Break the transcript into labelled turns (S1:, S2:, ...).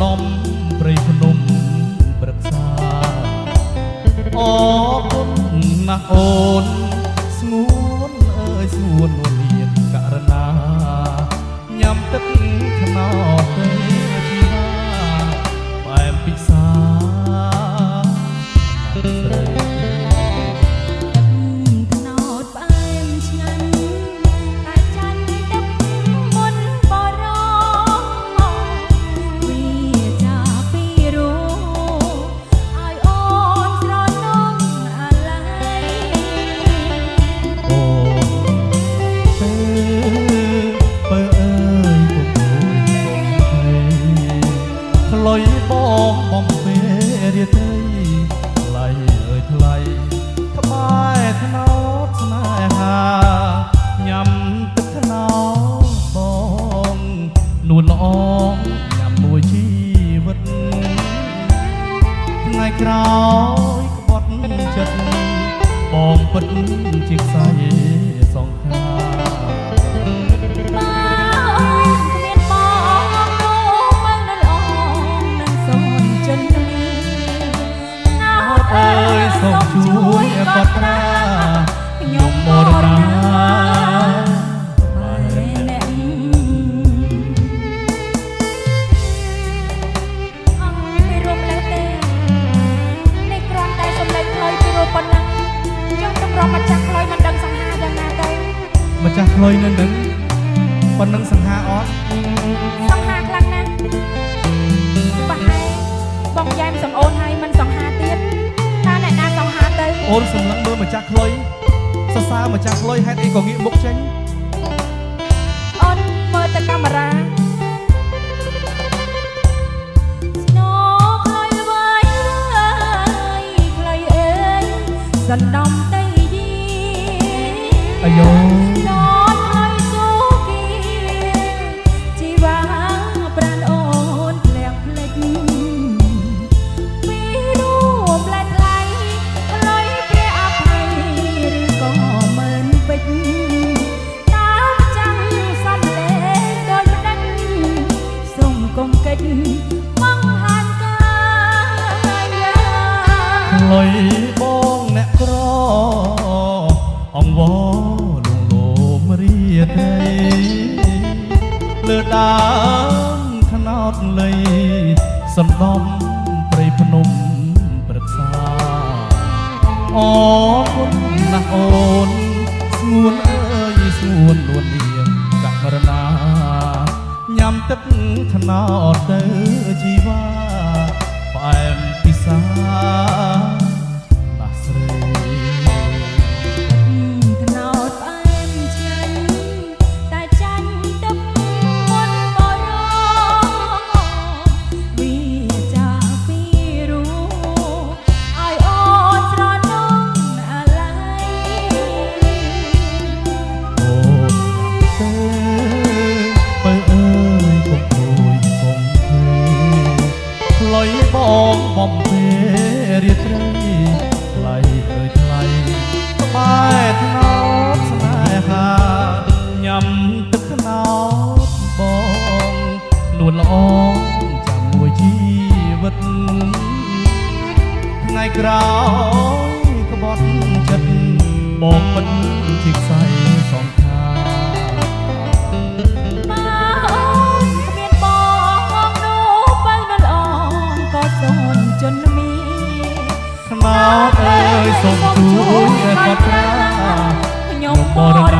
S1: ដំព្រៃភ្នំព្រឹក្សាអរគុណណាស់អូនស្ងួនអើយស្ងួននួនមានករណាញ៉ាំទឹកថ្នោតទេពីហាបែបពិសាស្រីបងបំពេរាត្រីថ្លៃអើយថ្លៃក្បែរថ្នោតស្នេហាញ៉ាំទឹកថ្នោតបងនួនល្អញ៉ាំមួយជីវិតថ្ងៃក្រោយក្បត់ចិត្តបងពិតជាខ្សែសងខាសូមជួយបត្រាខ្ញុំមរណាអ្នកអង្គពីរួមឡើងទេនេះគ្រាន់តែសម្លេងខ្លុយពីរួមប៉ុណ្ណឹងចង់តម្រាំម្ចាស់ខ្លុយមិនដឹងសង្ហាយ៉ាងណាទៅម្ចាស់ខ្លុយនៅនឹងប៉ុណ្ណឹងសង្ហាអត់សង្ហាខ្លាំងណាស់ប្រហែលបងយ៉ែមសំអូនហើយមិនសង្ហាទៀតអូនសម្លឹងមើលម្ចាស់ខ្លុយសរសើរម្ចាស់ខ្លុយហេតុអីក៏ងាកមុខចេញអូនមើលតែកាមេរ៉ាស្នោខ្លុយល្បីខ្លុយអើយសណ្ដំតែយីអាយ៉ូលុយបងអ្នកក្រអង្វរលងលោមរាត្រីលើដើមថ្នោតលៃសណ្ដំព្រៃភ្នំព្រឹក្សាអរគុណណាស់អូនស្ងួនអើយស្ងួននួននាងករណាញ៉ាំទឹកថ្នោតទៅជីវ៉ាផ្អែមពិសាបងបំពេរាត្រីថ្លៃអើយថ្លៃក្បែរថ្នោតស្នេហាញ៉ាំទឹកថ្នោតបងនួនល្អចាំមួយជីវិតថ្ងៃក្រោយក្បត់ចិត្តបងពិតជាខ្សែសងខាថ្នោតអើយសូមជួយបត្រាខ្ញុំបរ